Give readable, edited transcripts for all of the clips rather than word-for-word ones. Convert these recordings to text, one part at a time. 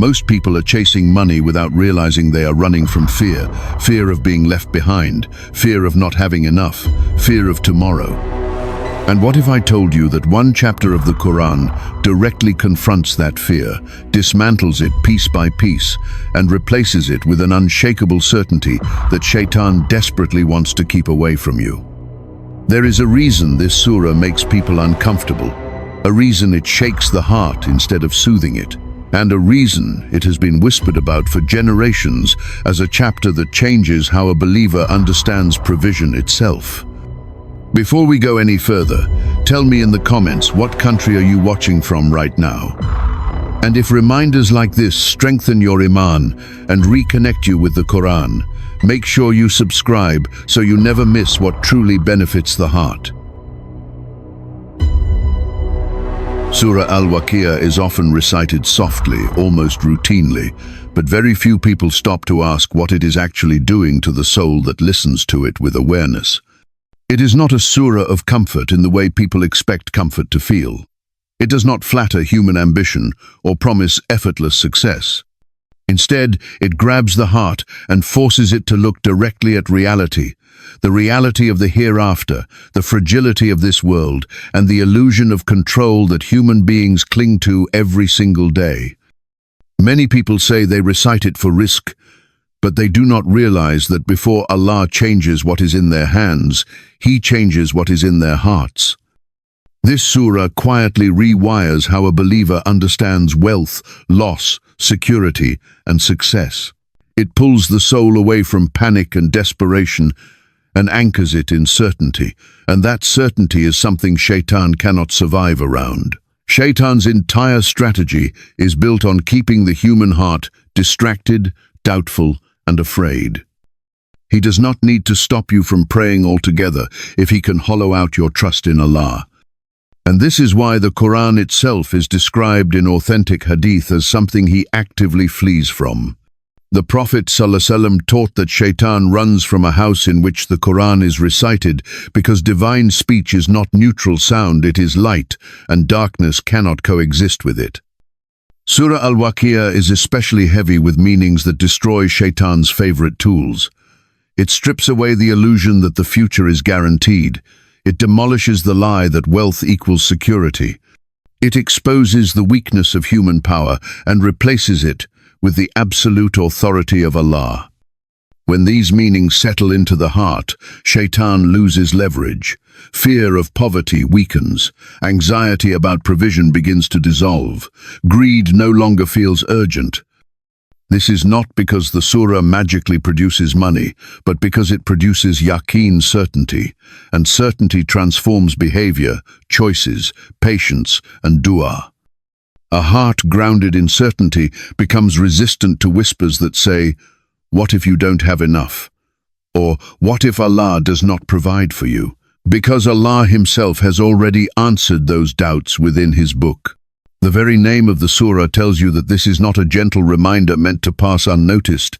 Most people are chasing money without realizing they are running from fear. Fear of being left behind, fear of not having enough, fear of tomorrow. And what if I told you that one chapter of the Qur'an directly confronts that fear, dismantles it piece by piece, and replaces it with an unshakable certainty that Shaytan desperately wants to keep away from you? There is a reason this surah makes people uncomfortable, a reason it shakes the heart instead of soothing it, and a reason it has been whispered about for generations as a chapter that changes how a believer understands provision itself. Before we go any further, tell me in the comments, what country are you watching from right now? And if reminders like this strengthen your iman and reconnect you with the Qur'an, make sure you subscribe so you never miss what truly benefits the heart. Surah Al-Waqiah is often recited softly, almost routinely, but very few people stop to ask what it is actually doing to the soul that listens to it with awareness. It is not a surah of comfort in the way people expect comfort to feel. It does not flatter human ambition or promise effortless success. Instead, it grabs the heart and forces it to look directly at reality, the reality of the hereafter, the fragility of this world, and the illusion of control that human beings cling to every single day. Many people say they recite it for Rizq, but they do not realize that before Allah changes what is in their hands, He changes what is in their hearts. This surah quietly rewires how a believer understands wealth, loss, security, and success. It pulls the soul away from panic and desperation and anchors it in certainty, and that certainty is something Shaytan cannot survive around. Shaytan's entire strategy is built on keeping the human heart distracted, doubtful, and afraid. He does not need to stop you from praying altogether if he can hollow out your trust in Allah. And this is why the Qur'an itself is described in authentic hadith as something he actively flees from. The Prophet ﷺ taught that Shaytan runs from a house in which the Qur'an is recited because divine speech is not neutral sound, it is light, and darkness cannot coexist with it. Surah Al-Waqiah is especially heavy with meanings that destroy Shaytan's favorite tools. It strips away the illusion that the future is guaranteed. It demolishes the lie that wealth equals security. It exposes the weakness of human power and replaces it with the absolute authority of Allah. When these meanings settle into the heart, Shaytan loses leverage. Fear of poverty weakens. Anxiety about provision begins to dissolve. Greed no longer feels urgent. This is not because the surah magically produces money, but because it produces yaqeen, certainty, and certainty transforms behavior, choices, patience, and dua. A heart grounded in certainty becomes resistant to whispers that say, "What if you don't have enough?" Or, "What if Allah does not provide for you?" Because Allah Himself has already answered those doubts within His book. The very name of the surah tells you that this is not a gentle reminder meant to pass unnoticed,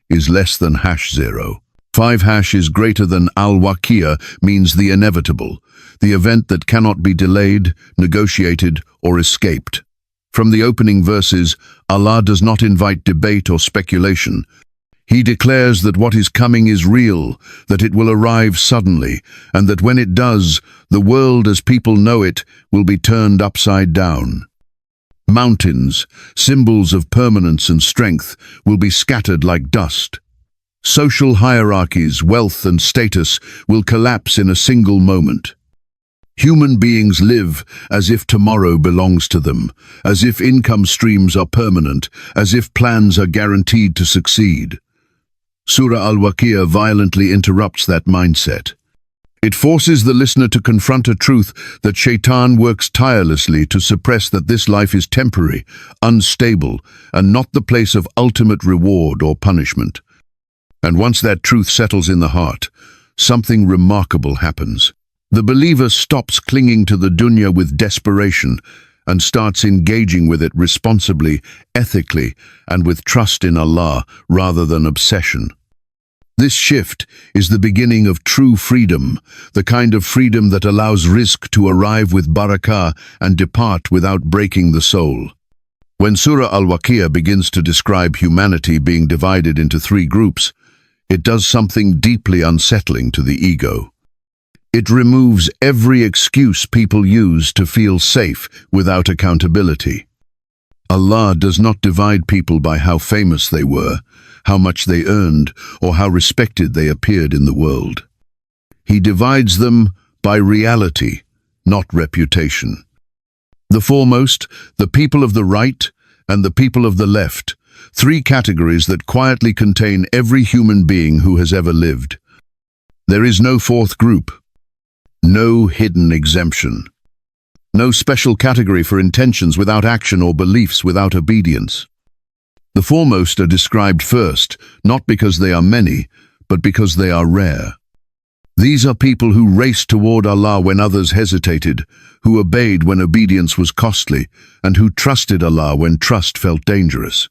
is less than #0. 5# is greater than Al-Waqiah means the inevitable, the event that cannot be delayed, negotiated, or escaped. From the opening verses, Allah does not invite debate or speculation. He declares that what is coming is real, that it will arrive suddenly, and that when it does, the world as people know it will be turned upside down. Mountains, symbols of permanence and strength, will be scattered like dust. Social hierarchies, wealth and status will collapse in a single moment. Human beings live as if tomorrow belongs to them, as if income streams are permanent, as if plans are guaranteed to succeed. Surah Al-Waqiah violently interrupts that mindset. It forces the listener to confront a truth that Shaytan works tirelessly to suppress, that this life is temporary, unstable, and not the place of ultimate reward or punishment. And once that truth settles in the heart, something remarkable happens. The believer stops clinging to the dunya with desperation and starts engaging with it responsibly, ethically, and with trust in Allah rather than obsession. This shift is the beginning of true freedom, the kind of freedom that allows rizq to arrive with barakah and depart without breaking the soul. When Surah Al-Waqiah begins to describe humanity being divided into three groups, it does something deeply unsettling to the ego. It removes every excuse people use to feel safe without accountability. Allah does not divide people by how famous they were, how much they earned, or how respected they appeared in the world. He divides them by reality, not reputation. The foremost, the people of the right, and the people of the left, three categories that quietly contain every human being who has ever lived. There is no fourth group, no hidden exemption, no special category for intentions without action or beliefs without obedience. The foremost are described first, not because they are many, but because they are rare. These are people who raced toward Allah when others hesitated, who obeyed when obedience was costly, and who trusted Allah when trust felt dangerous.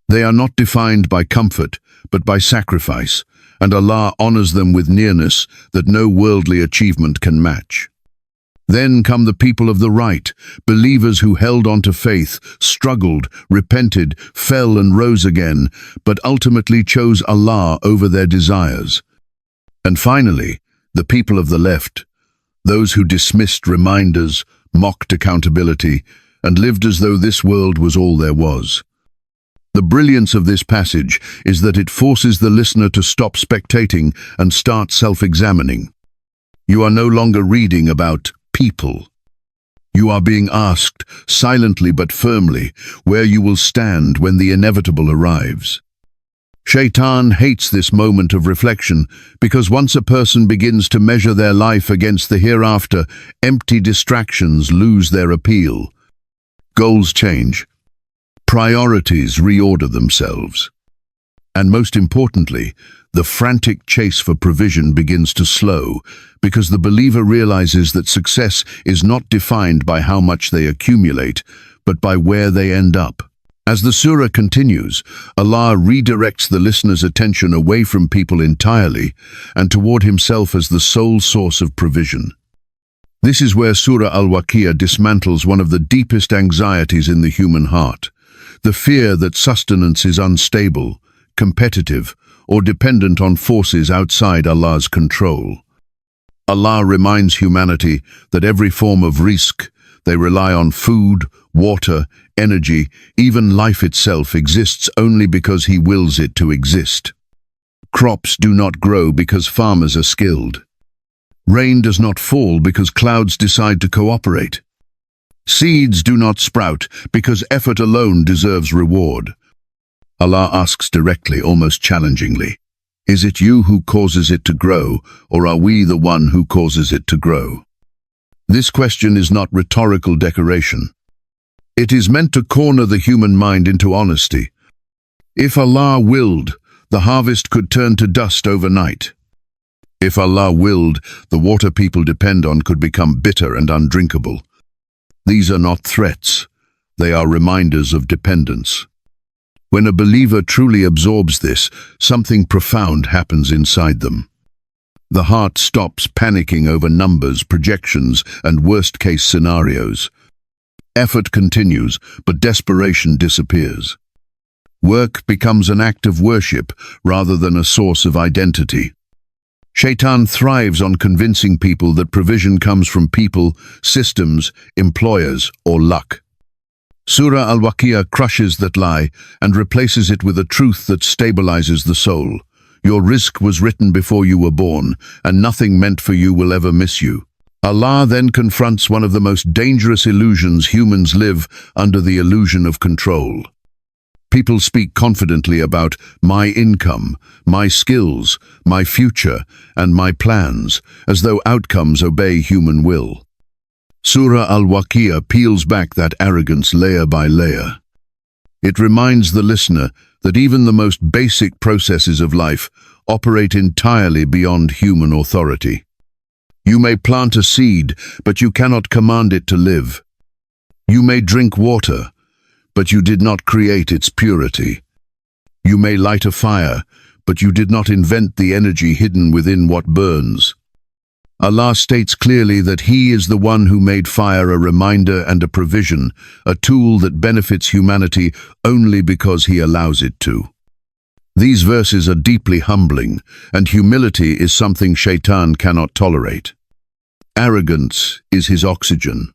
They are not defined by comfort, but by sacrifice, and Allah honors them with nearness that no worldly achievement can match. Then come the people of the right, believers who held on to faith, struggled, repented, fell and rose again, but ultimately chose Allah over their desires. And finally, the people of the left, those who dismissed reminders, mocked accountability, and lived as though this world was all there was. The brilliance of this passage is that it forces the listener to stop spectating and start self-examining. You are no longer reading about people. You are being asked, silently but firmly, where you will stand when the inevitable arrives. Shaytan hates this moment of reflection because once a person begins to measure their life against the hereafter, empty distractions lose their appeal. Goals change. Priorities reorder themselves. And most importantly, the frantic chase for provision begins to slow because the believer realizes that success is not defined by how much they accumulate, but by where they end up. As the surah continues, Allah redirects the listener's attention away from people entirely and toward Himself as the sole source of provision. This is where Surah Al-Waqiah dismantles one of the deepest anxieties in the human heart, the fear that sustenance is unstable, competitive, or dependent on forces outside Allah's control. Allah reminds humanity that every form of rizq, they rely on food, water, energy, even life itself exists only because He wills it to exist. Crops do not grow because farmers are skilled. Rain does not fall because clouds decide to cooperate. Seeds do not sprout because effort alone deserves reward. Allah asks directly, almost challengingly, is it you who causes it to grow, or are we the one who causes it to grow? This question is not rhetorical decoration. It is meant to corner the human mind into honesty. If Allah willed, the harvest could turn to dust overnight. If Allah willed, the water people depend on could become bitter and undrinkable. These are not threats. They are reminders of dependence. When a believer truly absorbs this, something profound happens inside them. The heart stops panicking over numbers, projections, and worst-case scenarios. Effort continues, but desperation disappears. Work becomes an act of worship rather than a source of identity. Shaytan thrives on convincing people that provision comes from people, systems, employers, or luck. Surah Al-Waqiah crushes that lie and replaces it with a truth that stabilizes the soul. Your rizq was written before you were born, and nothing meant for you will ever miss you. Allah then confronts one of the most dangerous illusions humans live under, the illusion of control. People speak confidently about my income, my skills, my future, and my plans, as though outcomes obey human will. Surah Al-Waqiah peels back that arrogance layer by layer. It reminds the listener that even the most basic processes of life operate entirely beyond human authority. You may plant a seed, but you cannot command it to live. You may drink water, but you did not create its purity. You may light a fire, but you did not invent the energy hidden within what burns. Allah states clearly that He is the one who made fire a reminder and a provision, a tool that benefits humanity only because He allows it to. These verses are deeply humbling, and humility is something Shaytan cannot tolerate. Arrogance is his oxygen.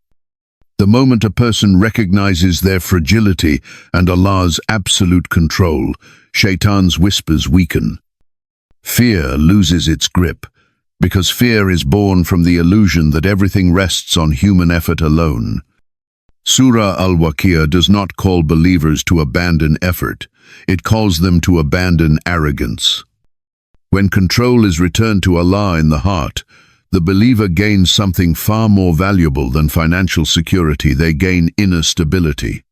The moment a person recognizes their fragility and Allah's absolute control, Shaytan's whispers weaken. Fear loses its grip, because fear is born from the illusion that everything rests on human effort alone. Surah Al-Waqiah does not call believers to abandon effort, it calls them to abandon arrogance. When control is returned to Allah in the heart, the believer gains something far more valuable than financial security. They gain inner stability.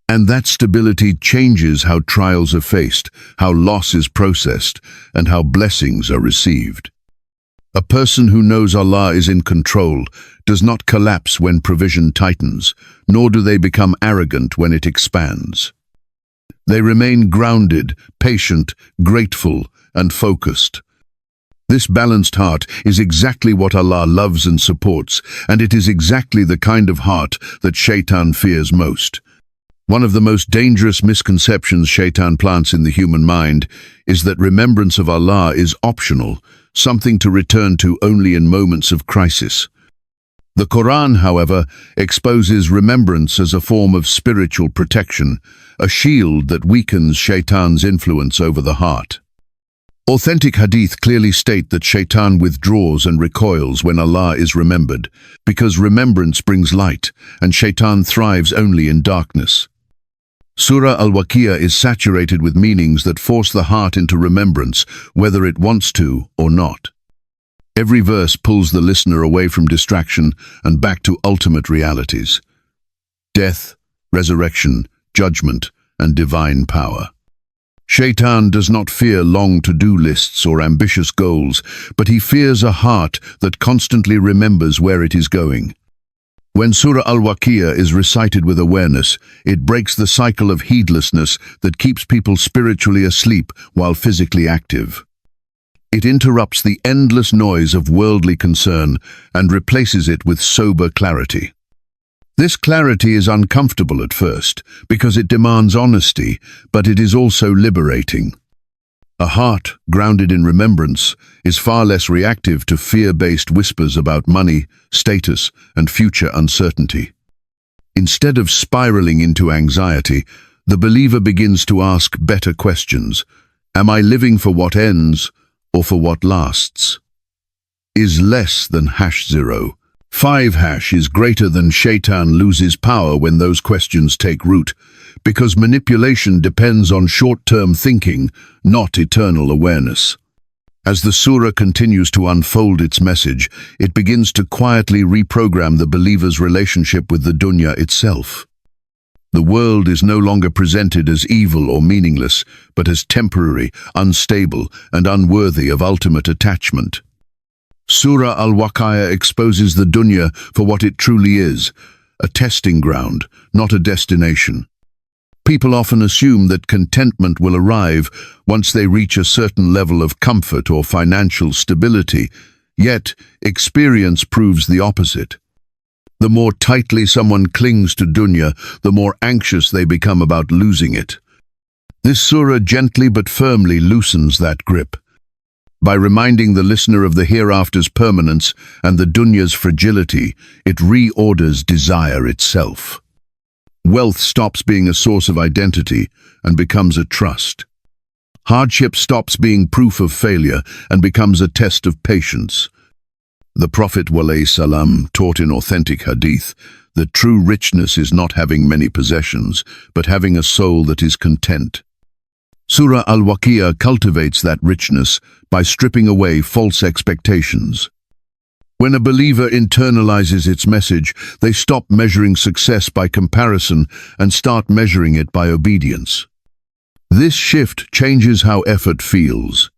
And that stability changes how trials are faced, how loss is processed, and how blessings are received. A person who knows Allah is in control does not collapse when provision tightens, nor do they become arrogant when it expands. They remain grounded, patient, grateful, and focused. This balanced heart is exactly what Allah loves and supports, and it is exactly the kind of heart that Shaytan fears most. One of the most dangerous misconceptions Shaytan plants in the human mind is that remembrance of Allah is optional, something to return to only in moments of crisis. The Qur'an, however, exposes remembrance as a form of spiritual protection, a shield that weakens Shaytan's influence over the heart. Authentic hadith clearly state that Shaytan withdraws and recoils when Allah is remembered, because remembrance brings light, and Shaytan thrives only in darkness. Surah Al-Waqiah is saturated with meanings that force the heart into remembrance, whether it wants to or not. Every verse pulls the listener away from distraction and back to ultimate realities: death, resurrection, judgment, and divine power. Shaytan does not fear long to-do lists or ambitious goals, but he fears a heart that constantly remembers where it is going. When Surah Al-Waqiah is recited with awareness, it breaks the cycle of heedlessness that keeps people spiritually asleep while physically active. It interrupts the endless noise of worldly concern and replaces it with sober clarity. This clarity is uncomfortable at first because it demands honesty, but it is also liberating. A heart grounded in remembrance is far less reactive to fear-based whispers about money, status, and future uncertainty. Instead of spiraling into anxiety, the believer begins to ask better questions. Am I living for what ends or for what lasts? Is less than #0. 5# is greater than Shaytan loses power when those questions take root, because manipulation depends on short-term thinking, not eternal awareness. As the surah continues to unfold its message, it begins to quietly reprogram the believer's relationship with the dunya itself. The world is no longer presented as evil or meaningless, but as temporary, unstable, and unworthy of ultimate attachment. Surah Al-Waqiah exposes the dunya for what it truly is, a testing ground, not a destination. People often assume that contentment will arrive once they reach a certain level of comfort or financial stability, yet experience proves the opposite. The more tightly someone clings to dunya, the more anxious they become about losing it. This surah gently but firmly loosens that grip. By reminding the listener of the hereafter's permanence and the dunya's fragility, it reorders desire itself. Wealth stops being a source of identity and becomes a trust. Hardship stops being proof of failure and becomes a test of patience. The Prophet ﷺ taught in authentic hadith that true richness is not having many possessions, but having a soul that is content. Surah Al-Waqiah cultivates that richness by stripping away false expectations. When a believer internalizes its message, they stop measuring success by comparison and start measuring it by obedience. This shift changes how effort feels.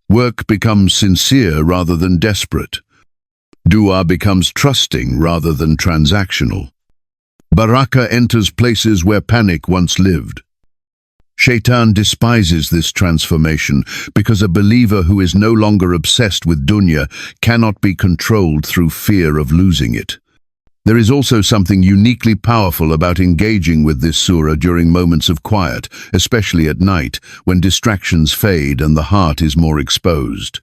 Work becomes sincere rather than desperate. Dua becomes trusting rather than transactional. Barakah enters places where panic once lived. Shaytan despises this transformation because a believer who is no longer obsessed with dunya cannot be controlled through fear of losing it. There is also something uniquely powerful about engaging with this surah during moments of quiet, especially at night, when distractions fade and the heart is more exposed.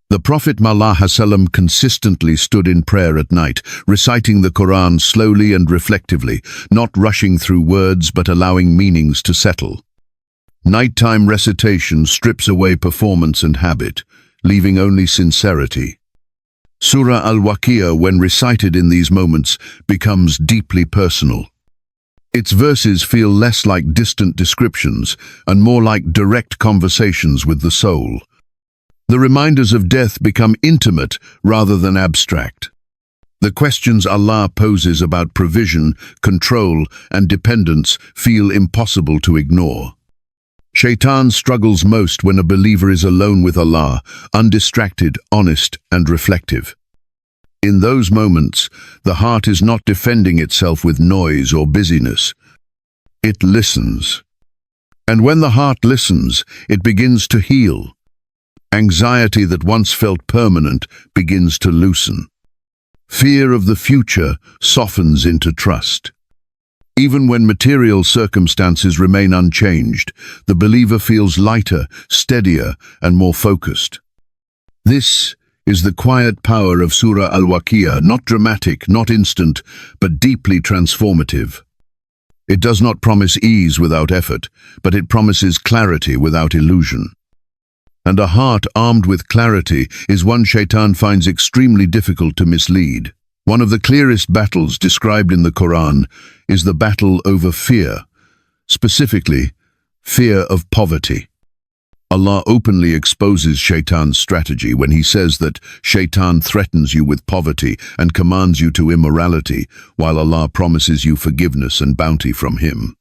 The Prophet ﷺ consistently stood in prayer at night, reciting the Qur'an slowly and reflectively, not rushing through words but allowing meanings to settle. Nighttime recitation strips away performance and habit, leaving only sincerity. Surah Al-Waqiah, when recited in these moments, becomes deeply personal. Its verses feel less like distant descriptions and more like direct conversations with the soul. The reminders of death become intimate rather than abstract. The questions Allah poses about provision, control, and dependence feel impossible to ignore. Shaytan struggles most when a believer is alone with Allah, undistracted, honest, and reflective. In those moments, the heart is not defending itself with noise or busyness. It listens. And when the heart listens, it begins to heal. Anxiety that once felt permanent begins to loosen. Fear of the future softens into trust. Even when material circumstances remain unchanged, the believer feels lighter, steadier, and more focused. This is the quiet power of Surah Al-Waqiah, not dramatic, not instant, but deeply transformative. It does not promise ease without effort, but it promises clarity without illusion. And a heart armed with clarity is one Shaytan finds extremely difficult to mislead. One of the clearest battles described in the Qur'an is the battle over fear, specifically, fear of poverty. Allah openly exposes Shaytan's strategy when he says that Shaytan threatens you with poverty and commands you to immorality, while Allah promises you forgiveness and bounty from him.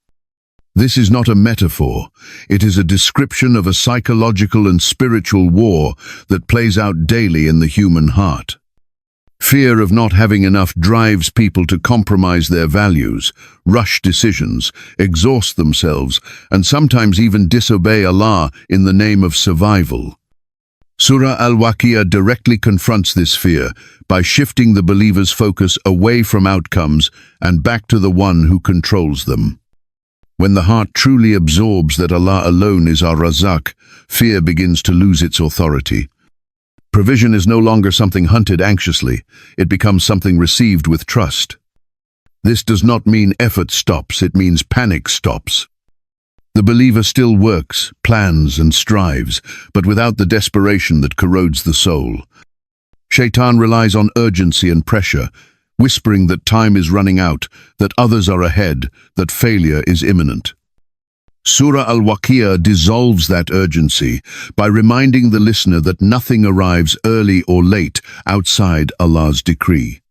This is not a metaphor, it is a description of a psychological and spiritual war that plays out daily in the human heart. Fear of not having enough drives people to compromise their values, rush decisions, exhaust themselves, and sometimes even disobey Allah in the name of survival. Surah Al-Waqiah directly confronts this fear by shifting the believer's focus away from outcomes and back to the one who controls them. When the heart truly absorbs that Allah alone is Ar-Razzaq, fear begins to lose its authority. Provision is no longer something hunted anxiously, it becomes something received with trust. This does not mean effort stops, it means panic stops. The believer still works, plans, and strives, but without the desperation that corrodes the soul. Shaytan relies on urgency and pressure, whispering that time is running out, that others are ahead, that failure is imminent. Surah Al-Waqiah dissolves that urgency by reminding the listener that nothing arrives early or late outside Allah's decree.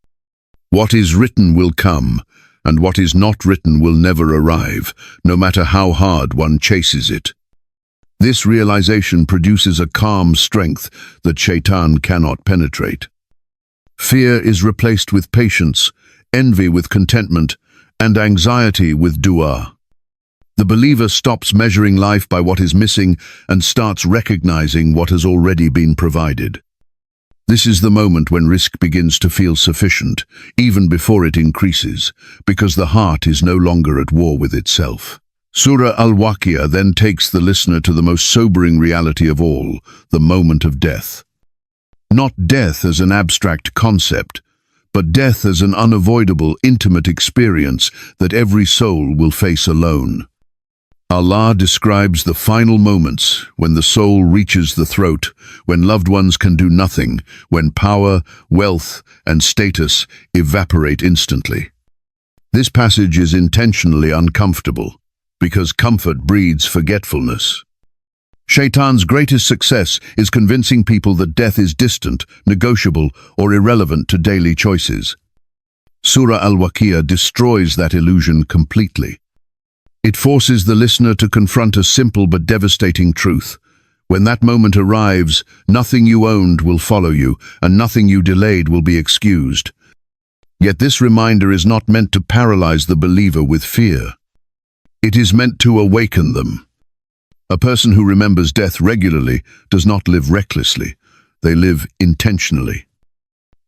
What is written will come, and what is not written will never arrive, no matter how hard one chases it. This realization produces a calm strength that Shaytan cannot penetrate. Fear is replaced with patience, envy with contentment, and anxiety with dua. The believer stops measuring life by what is missing and starts recognizing what has already been provided. This is the moment when Rizq begins to feel sufficient, even before it increases, because the heart is no longer at war with itself. Surah Al-Waqiah then takes the listener to the most sobering reality of all, the moment of death. Not death as an abstract concept, but death as an unavoidable, intimate experience that every soul will face alone. Allah describes the final moments when the soul reaches the throat, when loved ones can do nothing, when power, wealth, and status evaporate instantly. This passage is intentionally uncomfortable, because comfort breeds forgetfulness. Shaytan's greatest success is convincing people that death is distant, negotiable, or irrelevant to daily choices. Surah Al-Waqiah destroys that illusion completely. It forces the listener to confront a simple but devastating truth. When that moment arrives, nothing you owned will follow you, and nothing you delayed will be excused. Yet this reminder is not meant to paralyze the believer with fear. It is meant to awaken them. A person who remembers death regularly does not live recklessly. They live intentionally.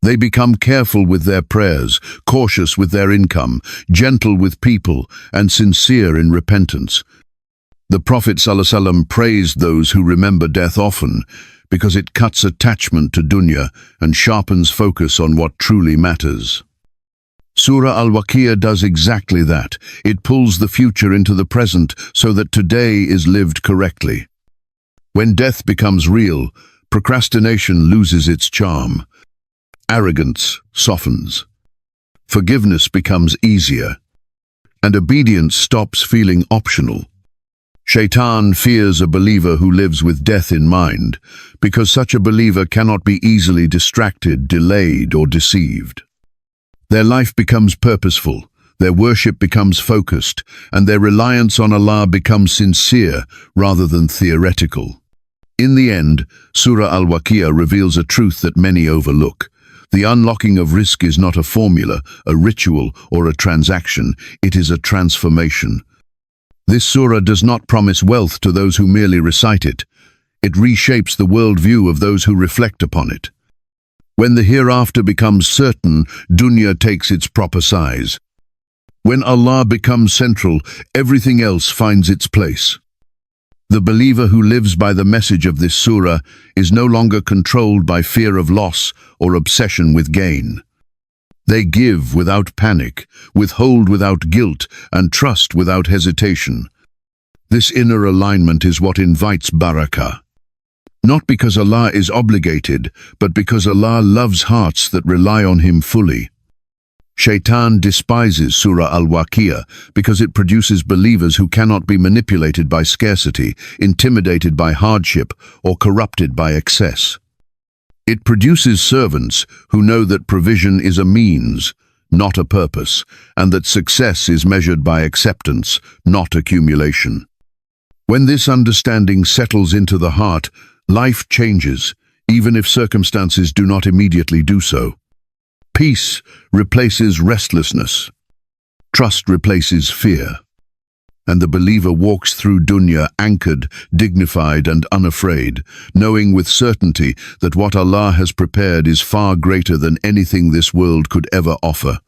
They become careful with their prayers, cautious with their income, gentle with people, and sincere in repentance. The Prophet ﷺ praised those who remember death often because it cuts attachment to dunya and sharpens focus on what truly matters. Surah Al-Waqiah does exactly that. It pulls the future into the present so that today is lived correctly. When death becomes real, procrastination loses its charm. Arrogance softens. Forgiveness becomes easier. And obedience stops feeling optional. Shaytan fears a believer who lives with death in mind, because such a believer cannot be easily distracted, delayed, or deceived. Their life becomes purposeful, their worship becomes focused, and their reliance on Allah becomes sincere rather than theoretical. In the end, Surah Al-Waqiah reveals a truth that many overlook. The unlocking of Rizq is not a formula, a ritual, or a transaction. It is a transformation. This surah does not promise wealth to those who merely recite it. It reshapes the worldview of those who reflect upon it. When the hereafter becomes certain, dunya takes its proper size. When Allah becomes central, everything else finds its place. The believer who lives by the message of this surah is no longer controlled by fear of loss or obsession with gain. They give without panic, withhold without guilt, and trust without hesitation. This inner alignment is what invites barakah. Not because Allah is obligated, but because Allah loves hearts that rely on Him fully. Shaytan despises Surah Al-Waqiah because it produces believers who cannot be manipulated by scarcity, intimidated by hardship, or corrupted by excess. It produces servants who know that provision is a means, not a purpose, and that success is measured by acceptance, not accumulation. When this understanding settles into the heart, life changes, even if circumstances do not immediately do so. Peace replaces restlessness. Trust replaces fear. And the believer walks through dunya anchored, dignified, and unafraid, knowing with certainty that what Allah has prepared is far greater than anything this world could ever offer.